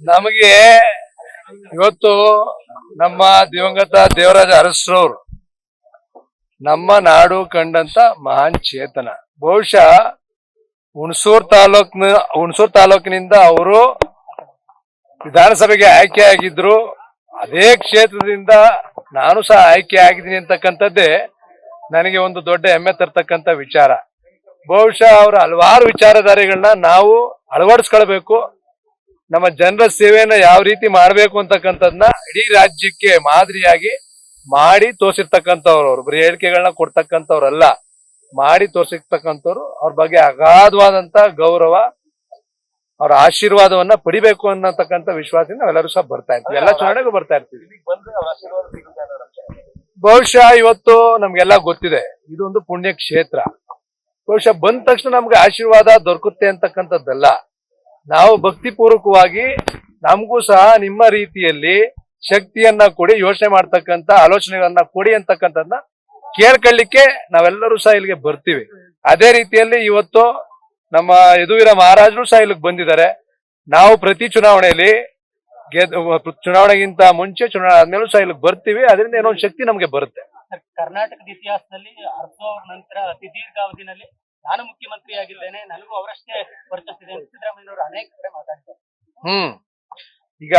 ನಮಗೆ ಇವತ್ತು ನಮ್ಮ ದಿವಂಗತ ದೇವರಾಜ ಅರಸರವರು ನಮ್ಮ ನಾಡು ಕಂಡಂತ ಮಹಾನ್ ಚೇತನ. ಬಹುಶಃ ಹುಣಸೂರ್ ತಾಲೂಕಿನಿಂದ ಅವರು ವಿಧಾನಸಭೆಗೆ ಆಯ್ಕೆ ಆಗಿದ್ರು. ಅದೇ ಕ್ಷೇತ್ರದಿಂದ ನಾನು ಸಹ ಆಯ್ಕೆ ಆಗಿದ್ದೀನಿ ಅಂತಕ್ಕಂಥದ್ದೇ ನನಗೆ ಒಂದು ದೊಡ್ಡ ಹೆಮ್ಮೆ ತರ್ತಕ್ಕಂಥ ವಿಚಾರ. ಬಹುಶಃ ಅವರ ಹಲವಾರು ವಿಚಾರಧಾರೆಗಳನ್ನ ನಾವು ಅಳವಡಿಸ್ಕೊಳ್ಬೇಕು. ನಮ್ಮ ಜನರ ಸೇವೆಯನ್ನ ಯಾವ ರೀತಿ ಮಾಡ್ಬೇಕು ಅಂತಕ್ಕಂಥದ್ನ ಇಡೀ ರಾಜ್ಯಕ್ಕೆ ಮಾದರಿಯಾಗಿ ಮಾಡಿ ತೋರಿಸಿರ್ತಕ್ಕಂಥವ್ರು. ಅವ್ರು ಬರೀ ಹೇಳಿಕೆಗಳನ್ನ ಕೊಡ್ತಕ್ಕಂಥವ್ರಲ್ಲ, ಮಾಡಿ ತೋರಿಸಿರ್ತಕ್ಕಂಥವ್ರು. ಅವ್ರ ಬಗ್ಗೆ ಅಗಾಧವಾದಂತ ಗೌರವ, ಅವರ ಆಶೀರ್ವಾದವನ್ನ ಪಡಿಬೇಕು ಅನ್ನತಕ್ಕಂಥ ವಿಶ್ವಾಸದಿಂದ ನಾವೆಲ್ಲರೂ ಸಹ ಬರ್ತಾ ಇರ್ತೀವಿ, ಎಲ್ಲ ಚುನಾವಣೆಗೂ ಬರ್ತಾ ಇರ್ತೀವಿ. ಬಹುಶಃ ಇವತ್ತು ನಮ್ಗೆಲ್ಲ ಗೊತ್ತಿದೆ, ಇದೊಂದು ಪುಣ್ಯ ಕ್ಷೇತ್ರ. ಬಹುಶಃ ಬಂದ ತಕ್ಷಣ ನಮ್ಗೆ ಆಶೀರ್ವಾದ ದೊರಕುತ್ತೆ ಅಂತಕ್ಕಂಥದ್ದಲ್ಲ. ನಾವು ಭಕ್ತಿಪೂರ್ವಕವಾಗಿ ನಮಗೂ ಸಹ ನಿಮ್ಮ ರೀತಿಯಲ್ಲಿ ಶಕ್ತಿಯನ್ನ ಕೊಡಿ, ಯೋಚನೆ ಮಾಡ್ತಕ್ಕಂಥ ಆಲೋಚನೆಗಳನ್ನ ಕೊಡಿ ಅಂತಕ್ಕಂಥದ್ದನ್ನ ಕೇಳ್ಕೊಳ್ಳಿಕ್ಕೆ ನಾವೆಲ್ಲರೂ ಸಹ ಇಲ್ಲಿಗೆ ಬರ್ತೀವಿ. ಅದೇ ರೀತಿಯಲ್ಲಿ ಇವತ್ತು ನಮ್ಮ ಯದುವೀರ ಮಹಾರಾಜರು ಸಹ ಇಲ್ಲಿಗೆ ಬಂದಿದ್ದಾರೆ. ನಾವು ಪ್ರತಿ ಚುನಾವಣೆಯಲ್ಲಿ ಚುನಾವಣೆಗಿಂತ ಮುಂಚೆ ಚುನಾವಣೆ ಆದ್ಮೇಲೂ ಸಹ ಇಲ್ಲಿಗೆ ಬರ್ತೀವಿ. ಅದರಿಂದ ಏನೋ ಒಂದು ಶಕ್ತಿ ನಮ್ಗೆ ಬರುತ್ತೆ. ಕರ್ನಾಟಕದ ಇತಿಹಾಸದಲ್ಲಿ ಅರಸು ಅವರ ನಂತರ ಅತಿ ದೀರ್ಘಾವಧಿನಲ್ಲಿ ನಾನು ಮುಖ್ಯಮಂತ್ರಿ ಆಗಿದ್ದೇನೆ, ನನಗೂ ಅವರಷ್ಟೇ ವರ್ಚಸ್ಸಿದೆ ಅಂತ ಸಿದ್ದರಾಮಯ್ಯನವರು ಅನೇಕ ಕಡೆ ಮಾತಾಡ್ತಾರೆ. ಈಗ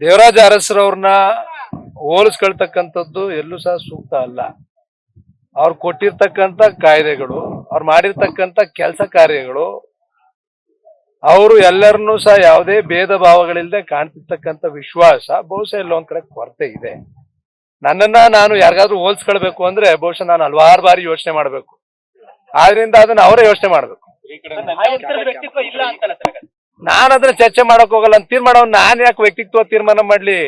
ದೇವರಾಜ ಅರಸರವ್ರನ್ನ ಹೋಲಿಸ್ಕೊಳ್ತಕ್ಕಂಥದ್ದು ಎಲ್ಲೂ ಸಹ ಸೂಕ್ತ ಅಲ್ಲ. ಅವ್ರು ಕೊಟ್ಟಿರ್ತಕ್ಕಂಥ ಕಾಯ್ದೆಗಳು, ಅವ್ರು ಮಾಡಿರ್ತಕ್ಕಂಥ ಕೆಲಸ ಕಾರ್ಯಗಳು, ಅವರು ಎಲ್ಲರನ್ನೂ ಸಹ ಯಾವುದೇ ಭೇದ ಭಾವಗಳಿಲ್ಲದೆ ಕಾಣ್ತಿರ್ತಕ್ಕಂಥ ವಿಶ್ವಾಸ ಬಹುಶಃ ಎಲ್ಲೊಂದ್ ಕಡೆ ಕೊರತೆ ಇದೆ. ನನ್ನನ್ನ ನಾನು ಯಾರಿಗಾದ್ರೂ ಹೋಲ್ಸ್ಕೊಳ್ಬೇಕು ಅಂದ್ರೆ ಬಹುಶಃ ನಾನು ಹಲವಾರು ಬಾರಿ ಯೋಚನೆ ಮಾಡ್ಬೇಕು. ಆದ್ರಿಂದ ಅದನ್ನ ಅವರೇ ಯೋಚನೆ ಮಾಡ್ಬೇಕು. ವ್ಯಕ್ತಿತ್ವ ಇಲ್ಲ ಅಂತ ನಾನು ಅದನ್ನ ಚರ್ಚೆ ಮಾಡಕ್ ಹೋಗಲ್ಲ. ತೀರ್ಮಾನವನ್ನ ನಾನ್ ಯಾಕೆ ವ್ಯಕ್ತಿತ್ವ ತೀರ್ಮಾನ ಮಾಡ್ಲಿ?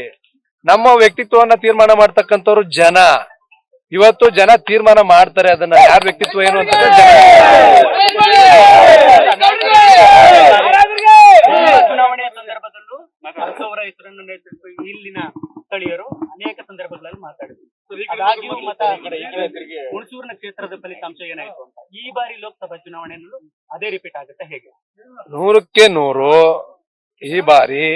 ನಮ್ಮ ವ್ಯಕ್ತಿತ್ವವನ್ನ ತೀರ್ಮಾನ ಮಾಡ್ತಕ್ಕಂಥವ್ರು ಜನ. ಇವತ್ತು ಜನ ತೀರ್ಮಾನ ಮಾಡ್ತಾರೆ ಅದನ್ನ, ಯಾರ ವ್ಯಕ್ತಿತ್ವ ಏನು ಅಂತ. ಚುನಾವಣೆಯ ಸಂದರ್ಭದಲ್ಲೂ ಅರಸು ಅವರ ಹೆಸರನ್ನು ಇಲ್ಲಿನ ಸ್ಥಳೀಯರು ಅನೇಕ ಸಂದರ್ಭಗಳಲ್ಲಿ ಮಾತಾಡಿದ್ರು. ಅದಾಗಿಯೂ ಹುಣಸೂರಿನ ಕ್ಷೇತ್ರದ ಫಲಿತಾಂಶ ಏನಾಯ್ತು ಅಂತ ಈ ಬಾರಿ ಲೋಕಸಭಾ ಚುನಾವಣೆಯಲ್ಲೂ ಅದೇ ರಿಪೀಟ್ ಆಗುತ್ತೆ ಹೇಗೆ? 100ಕ್ಕೆ 100 ಈ ಬಾರಿ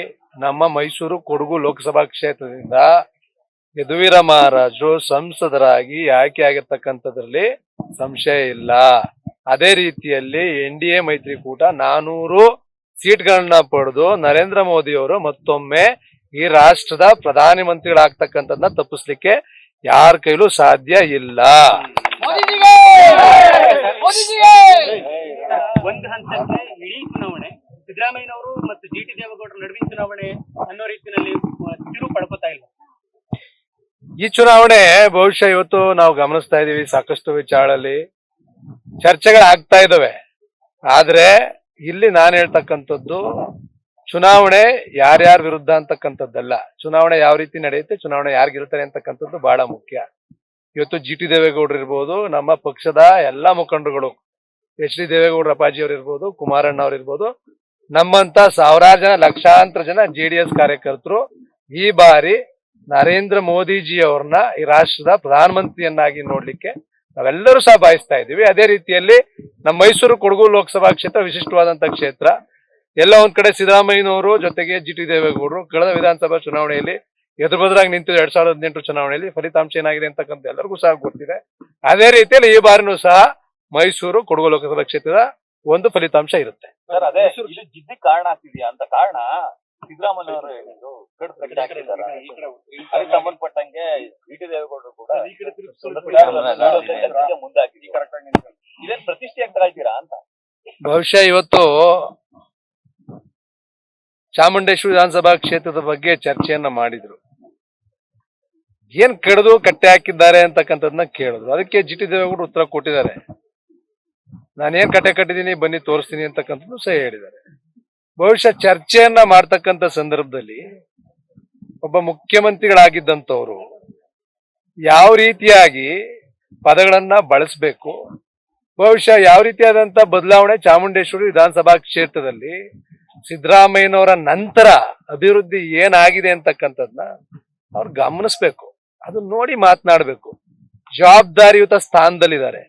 ನಮ್ಮ ಮೈಸೂರು ಕೊಡಗು ಲೋಕಸಭಾ ಕ್ಷೇತ್ರದಿಂದ ಯದುವೀರ ಮಹಾರಾಜರು ಸಂಸದರಾಗಿ ಆಯ್ಕೆ ಆಗಿರ್ತಕ್ಕಂಥದ್ರಲ್ಲಿ ಸಂಶಯ ಇಲ್ಲ. ಅದೇ ರೀತಿಯಲ್ಲಿ NDA ಮೈತ್ರಿಕೂಟ 400 ಸೀಟ್ಗಳನ್ನ ಪಡೆದು ನರೇಂದ್ರ ಮೋದಿ ಅವರು ಮತ್ತೊಮ್ಮೆ ಈ ರಾಷ್ಟ್ರದ ಪ್ರಧಾನಿ ಮಂತ್ರಿಗಳಾಗ್ತಕ್ಕಂಥದ್ದನ್ನ ತಪ್ಪಿಸ್ಲಿಕ್ಕೆ ಯಾರ ಕೈಲೂ ಸಾಧ್ಯ ಇಲ್ಲ. ಒಂದು ಹಂತಕ್ಕೆ ಇಡೀ ಚುನಾವಣೆ ಸಿದ್ದರಾಮಯ್ಯನವರು ಮತ್ತು GT ದೇವೇಗೌಡರ ನಡುವಿನ ಚುನಾವಣೆ ಅನ್ನೋ ರೀತಿಯಲ್ಲಿ ತಿರುವು ಪಡ್ಕೋತಾ ಇಲ್ಲ. ಈ ಚುನಾವಣೆ ಬಹುಶಃ ಇವತ್ತು ನಾವು ಗಮನಿಸ್ತಾ ಇದೀವಿ, ಸಾಕಷ್ಟು ವಿಚಾರಗಳಲ್ಲಿ ಚರ್ಚೆಗಳಾಗ್ತಾ ಇದಾವೆ. ಆದ್ರೆ ಇಲ್ಲಿ ನಾನು ಹೇಳ್ತಕ್ಕಂಥದ್ದು ಚುನಾವಣೆ ಯಾರ್ಯಾರ ವಿರುದ್ಧ ಅಂತಕ್ಕಂಥದ್ದಲ್ಲ. ಚುನಾವಣೆ ಯಾವ ರೀತಿ ನಡೆಯುತ್ತೆ, ಚುನಾವಣೆ ಯಾರು ಗೆಲ್ತಾರೆ ಅಂತಕ್ಕಂಥದ್ದು ಬಹಳ ಮುಖ್ಯ. ಇವತ್ತು GT ದೇವೇಗೌಡರು ಇರ್ಬೋದು, ನಮ್ಮ ಪಕ್ಷದ ಎಲ್ಲಾ ಮುಖಂಡರುಗಳು, HD ದೇವೇಗೌಡರ ಅಪ್ಪಾಜಿಯವರು ಇರ್ಬೋದು, ಕುಮಾರಣ್ಣ ಅವ್ರು ಇರ್ಬೋದು, ನಮ್ಮಂತ ಸಾವಿರಾರು ಜನ, ಲಕ್ಷಾಂತರ ಜನ JDS ಕಾರ್ಯಕರ್ತರು ಈ ಬಾರಿ ನರೇಂದ್ರ ಮೋದಿಜಿ ಅವ್ರನ್ನ ಈ ರಾಷ್ಟ್ರದ ಪ್ರಧಾನಮಂತ್ರಿಯನ್ನಾಗಿ ನೋಡ್ಲಿಕ್ಕೆ ನಾವೆಲ್ಲರೂ ಸಹ ಬಯಸ್ತಾ ಇದ್ದೀವಿ. ಅದೇ ರೀತಿಯಲ್ಲಿ ನಮ್ಮ ಮೈಸೂರು ಕೊಡಗು ಲೋಕಸಭಾ ಕ್ಷೇತ್ರ ವಿಶಿಷ್ಟವಾದಂತ ಕ್ಷೇತ್ರ. ಎಲ್ಲ ಒಂದ್ ಕಡೆ ಸಿದ್ದರಾಮಯ್ಯನವರು ಜೊತೆಗೆ GT ದೇವೇಗೌಡರು ಕಳೆದ ವಿಧಾನಸಭಾ ಚುನಾವಣೆಯಲ್ಲಿ ಎದುರುಬದ್ರಾಗಿ ನಿಂತಿದ್ದು 2018 ಚುನಾವಣೆಯಲ್ಲಿ ಫಲಿತಾಂಶ ಏನಾಗಿದೆ ಅಂತಕ್ಕಂಥ ಎಲ್ಲರಿಗೂ ಸಹ ಗೊತ್ತಿದೆ. ಅದೇ ರೀತಿಯಲ್ಲಿ ಈ ಬಾರಿನೂ ಸಹ ಮೈಸೂರು ಕೊಡಗು ಲೋಕಸಭಾ ಕ್ಷೇತ್ರದ ಒಂದು ಫಲಿತಾಂಶ ಇರುತ್ತೆ. ಸರ್, ಅದೇ ಜಿದ್ದಿ ಕಾರಣ ಆಗ್ತಿದ್ಯಾ ಅಂತ ಕಾರಣ ಸಿದ್ದರಾಮಯ್ಯ ಅವರು ಹೇಳಿದ್ರು, ಸಂಬಂಧಪಟ್ಟಂಗೆ GT ದೇವೇಗೌಡರು ಕೂಡ ಮುಂದಾಗಿದೆ. ಇದೇನ್ ಪ್ರತಿಷ್ಠೆ ಆಗ್ತಾ ಇದ್ದೀರಾ ಅಂತ? ಬಹುಶಃ ಇವತ್ತು ಚಾಮುಂಡೇಶ್ವರಿ ವಿಧಾನಸಭಾ ಕ್ಷೇತ್ರದ ಬಗ್ಗೆ ಚರ್ಚೆಯನ್ನ ಮಾಡಿದ್ರು. ಏನ್ ಕಡಿದು ಕಟ್ಟೆ ಹಾಕಿದ್ದಾರೆ ಅಂತಕ್ಕಂಥದ್ದನ್ನ ಕೇಳಿದ್ರು. ಅದಕ್ಕೆ GT ದೇವೇಗೌಡರು ಉತ್ತರ ಕೊಟ್ಟಿದ್ದಾರೆ. ನಾನೇನ್ ಕಟ್ಟೆ ಕಟ್ಟಿದ್ದೀನಿ, ಬನ್ನಿ ತೋರಿಸ್ತೀನಿ ಅಂತಕ್ಕಂಥದ್ದು ಸಹ ಹೇಳಿದ್ದಾರೆ. ಬಹುಶಃ ಚರ್ಚೆಯನ್ನ ಮಾಡ್ತಕ್ಕಂಥ ಸಂದರ್ಭದಲ್ಲಿ ಒಬ್ಬ ಮುಖ್ಯಮಂತ್ರಿಗಳಾಗಿದ್ದಂಥವ್ರು ಯಾವ ರೀತಿಯಾಗಿ ಪದಗಳನ್ನ ಬಳಸಬೇಕು, ಬಹುಶಃ ಯಾವ ರೀತಿಯಾದಂತ ಬದಲಾವಣೆ ಚಾಮುಂಡೇಶ್ವರಿ ವಿಧಾನಸಭಾ ಕ್ಷೇತ್ರದಲ್ಲಿ ಸಿದ್ದರಾಮಯ್ಯನವರ ನಂತರ ಅಭಿವೃದ್ಧಿ ಏನಾಗಿದೆ ಅಂತಕ್ಕಂಥದ್ನ ಅವ್ರು ಗಮನಿಸ್ಬೇಕು. ಅದನ್ನ ನೋಡಿ ಮಾತನಾಡ್ಬೇಕು. ಜವಾಬ್ದಾರಿಯುತ ಸ್ಥಾನದಲ್ಲಿದ್ದಾರೆ.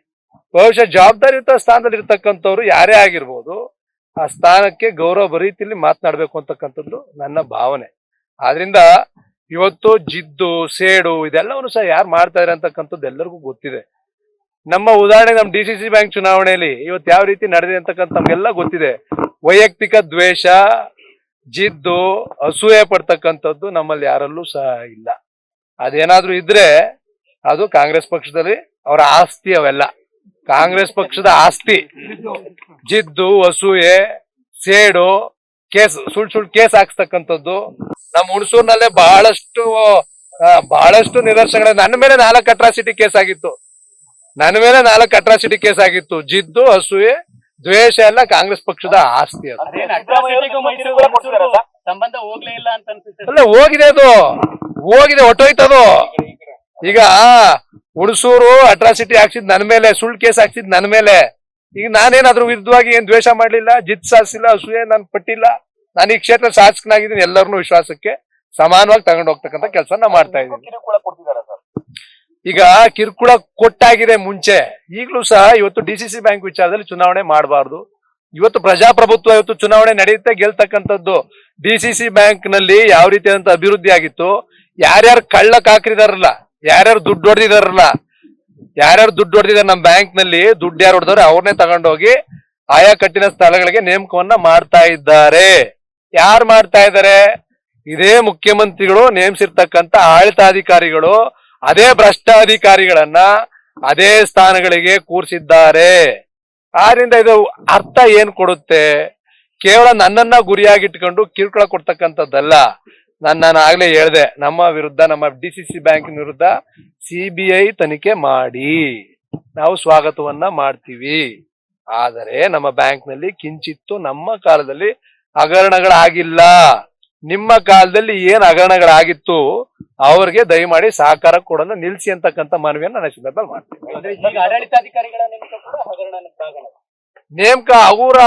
ಬಹುಶಃ ಜವಾಬ್ದಾರಿಯುತ ಸ್ಥಾನದಲ್ಲಿ ಇರ್ತಕ್ಕಂಥವ್ರು ಯಾರೇ ಆಗಿರ್ಬೋದು, ಆ ಸ್ಥಾನಕ್ಕೆ ಗೌರವ ರೀತಿಯಲ್ಲಿ ಮಾತನಾಡ್ಬೇಕು ಅಂತಕ್ಕಂಥದ್ದು ನನ್ನ ಭಾವನೆ. ಆದ್ರಿಂದ ಇವತ್ತು ಜಿದ್ದು ಸೇಡು ಇದೆಲ್ಲವನ್ನು ಸಹ ಯಾರು ಮಾಡ್ತಾ ಇದ್ದಾರೆ ಅಂತಕ್ಕಂಥದ್ದು ಎಲ್ಲರಿಗೂ ಗೊತ್ತಿದೆ. ನಮ್ಮ ಉದಾಹರಣೆ ನಮ್ಮ DCC ಬ್ಯಾಂಕ್ ಚುನಾವಣೆಯಲ್ಲಿ ಇವತ್ತು ಯಾವ ರೀತಿ ನಡೆದಿದೆ ಅಂತಕ್ಕಂಥ ನಮ್ಗೆಲ್ಲ ಗೊತ್ತಿದೆ. ವೈಯಕ್ತಿಕ ದ್ವೇಷ, ಜಿದ್ದು, ಅಸೂಯೆ ಪಡ್ತಕ್ಕಂಥದ್ದು ನಮ್ಮಲ್ಲಿ ಯಾರಲ್ಲೂ ಸಹ ಇಲ್ಲ. ಅದೇನಾದ್ರೂ ಇದ್ರೆ ಅದು ಕಾಂಗ್ರೆಸ್ ಪಕ್ಷದಲ್ಲಿ ಅವರ ಆಸ್ತಿ. ಅವೆಲ್ಲ ಕಾಂಗ್ರೆಸ್ ಪಕ್ಷದ ಆಸ್ತಿ. ಜಿದ್ದು, ಅಸೂಯೆ, ಸೇಡು, ಕೇಸ್, ಸುಳ್ಳು ಕೇಸ್ ಹಾಕ್ಸ್ತಕ್ಕಂಥದ್ದು ನಮ್ಮ ಹುಣಸೂರಿನಲ್ಲೇ ಬಹಳಷ್ಟು ನಿದರ್ಶನಗಳ. ನನ್ನ ಮೇಲೆ 4 ಅಟ್ರಾಸಿಟಿ ಕೇಸ್ ಆಗಿತ್ತು. ಜಿದ್ದು, ಅಸೂಯೆ, ದ್ವೇಷ ಎಲ್ಲ ಕಾಂಗ್ರೆಸ್ ಪಕ್ಷದ ಆಸ್ತಿ. ಅದು ಸಂಬಂಧ ಹೋಗ್ಲೇ ಇಲ್ಲ ಅಂತ ಅನ್ಸುತ್ತೆ. ಅಲ್ಲ, ಹೋಗಿದೆ ಹೊಟ್ಟೋಯ್ತದು. ಈಗ ಹುಣಸೂರು ಅಟ್ರಾಸಿಟಿ ಹಾಕ್ಸಿದ್ ನನ್ನ ಮೇಲೆ, ಸುಳ್ಳು ಕೇಸ್ ಹಾಕ್ಸಿದ್ ನನ್ನ ಮೇಲೆ. ಈಗ ನಾನೇನಾದ್ರೂ ವಿರುದ್ಧವಾಗಿ ಏನ್ ದ್ವೇಷ ಮಾಡ್ಲಿಲ್ಲ, ಜಿತ್ ಸಾಧಿಸಿಲ್ಲ, ಅಸೂಯೆ ನಾನು ಪಟ್ಟಿಲ್ಲ. ನಾನು ಈ ಕ್ಷೇತ್ರ ಶಾಸಕನಾಗಿದ್ದೀನಿ. ಎಲ್ಲರನ್ನೂ ವಿಶ್ವಾಸಕ್ಕೆ ಸಮಾನವಾಗಿ ತಗೊಂಡು ಹೋಗ್ತಕ್ಕಂಥ ಕೆಲಸ ನಾ ಮಾಡ್ತಾ ಇದ್ದೀನಿ. ಈಗ ಕಿರುಕುಳ ಕೊಟ್ಟಾಗಿದೆ ಮುಂಚೆ, ಈಗಲೂ ಸಹ ಇವತ್ತು DCC ಬ್ಯಾಂಕ್ ವಿಚಾರದಲ್ಲಿ ಚುನಾವಣೆ ಮಾಡಬಾರ್ದು. ಇವತ್ತು ಪ್ರಜಾಪ್ರಭುತ್ವ, ಇವತ್ತು ಚುನಾವಣೆ ನಡೆಯುತ್ತೆ, ಗೆಲ್ತಕ್ಕಂಥದ್ದು. DCC ಬ್ಯಾಂಕ್ ನಲ್ಲಿ ಯಾವ ರೀತಿಯಾದಂತ ಅಭಿವೃದ್ಧಿ ಆಗಿತ್ತು, ಯಾರ್ಯಾರು ಕಳ್ಳಕ್ ಹಾಕಿದಾರಲ್ಲ, ಯಾರ್ಯಾರು ದುಡ್ಡು ಹೊಡೆದಿದ್ದಾರೆ ನಮ್ಮ ಬ್ಯಾಂಕ್ ನಲ್ಲಿ, ದುಡ್ಡು ಯಾರು ಹೊಡೆದವ್ರೆ ಅವ್ರನ್ನೇ ತಗೊಂಡೋಗಿ ಆಯಾ ಕಟ್ಟಿನ ಸ್ಥಳಗಳಿಗೆ ನೇಮಕವನ್ನ ಮಾಡ್ತಾ ಇದ್ದಾರೆ. ಯಾರು ಮಾಡ್ತಾ ಇದ್ದಾರೆ? ಇದೇ ಮುಖ್ಯಮಂತ್ರಿಗಳು ನೇಮಿಸಿರ್ತಕ್ಕಂಥ ಆಡಳಿತಾಧಿಕಾರಿಗಳು ಅದೇ ಭ್ರಷ್ಟಾಧಿಕಾರಿಗಳನ್ನ ಅದೇ ಸ್ಥಾನಗಳಿಗೆ ಕೂರಿಸಿದ್ದಾರೆ. ಆದ್ರಿಂದ ಇದು ಅರ್ಥ ಏನ್ ಕೊಡುತ್ತೆ? ಕೇವಲ ನನ್ನನ್ನ ಗುರಿಯಾಗಿಟ್ಕೊಂಡು ಕಿರುಕುಳ ಕೊಡ್ತಕ್ಕಂಥದ್ದಲ್ಲ. ನಾನು ಆಗ್ಲೇ ಹೇಳ್ದೆ, ನಮ್ಮ ವಿರುದ್ಧ, ನಮ್ಮ DCC ಬ್ಯಾಂಕಿನ ವಿರುದ್ಧ CBI ತನಿಖೆ ಮಾಡಿ, ನಾವು ಸ್ವಾಗತವನ್ನ ಮಾಡ್ತೀವಿ. ಆದರೆ ನಮ್ಮ ಬ್ಯಾಂಕ್ ನಲ್ಲಿ ಕಿಂಚಿತ್ತು ನಮ್ಮ ಕಾಲದಲ್ಲಿ ಹಗರಣಗಳಾಗಿಲ್ಲ. ನಿಮ್ಮ ಕಾಲದಲ್ಲಿ ಏನ್ ಹಗರಣಗಳಾಗಿತ್ತು ಅವ್ರಿಗೆ ದಯಮಾಡಿ ಸಹಕಾರ ಕೊಡೋದನ್ನ ನಿಲ್ಸಿ ಅಂತಕ್ಕಂಥ ಮನವಿಯನ್ನು ನನ್ನ ಸಂದರ್ಭದಲ್ಲಿ ಮಾಡ್ತೀನಿ. ಈಗ ಆಡಳಿತಾಧಿಕಾರಿಗಳ ನೇಮಕ ಕೂಡ ಹಗರಣ. ನೇಮಕ, ಅವರ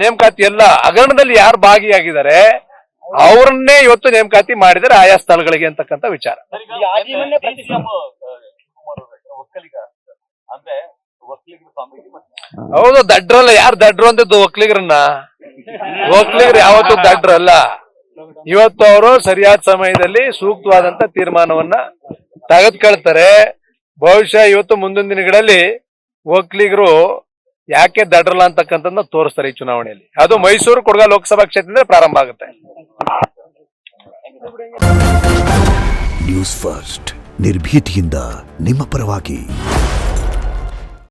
ನೇಮಕಾತಿ ಎಲ್ಲ ಹಗರಣದಲ್ಲಿ ಯಾರು ಭಾಗಿಯಾಗಿದ್ದಾರೆ ಅವ್ರನ್ನೇ ಇವತ್ತು ನೇಮಕಾತಿ ಮಾಡಿದರೆ ಆಯಾ ಸ್ಥಳಗಳಿಗೆ ಅಂತಕ್ಕಂಥ ವಿಚಾರ. ಹೌದು, ದಡ್ರಲ್ಲ. ಯಾರು ದಡ್ರು ಅಂತಿದ್ದು? ಒಕ್ಕಲಿಗರನ್ನ. ಒಕ್ಕಲಿಗರು ಯಾವತ್ತೂ ದಡ್ರಲ್ಲ. ಇವತ್ತು ಅವರು ಸರಿಯಾದ ಸಮಯದಲ್ಲಿ ಸೂಕ್ತವಾದಂತ ತೀರ್ಮಾನವನ್ನ ತೆಗೆದುಕೊಳ್ತಾರೆ. ಬಹುಶಃ ಇವತ್ತು ಮುಂದಿನ ದಿನಗಳಲ್ಲಿ ಒಕ್ಕಲಿಗರು ಯಾಕೆ ದಡ್ರಲ್ಲ ಅಂತಕ್ಕಂಥದ್ದನ್ನ ತೋರಿಸ್ತಾರೆ ಈ ಚುನಾವಣೆಯಲ್ಲಿ. ಅದು ಮೈಸೂರು ಕೊಡಗ ಲೋಕಸಭಾ ಕ್ಷೇತ್ರದಿಂದ ಪ್ರಾರಂಭ ಆಗುತ್ತೆ. ನ್ಯೂಸ್ ಫಸ್ಟ್, ನಿರ್ಭೀತಿಯಿಂದ ನಿಮ್ಮ ಪರವಾಗಿ.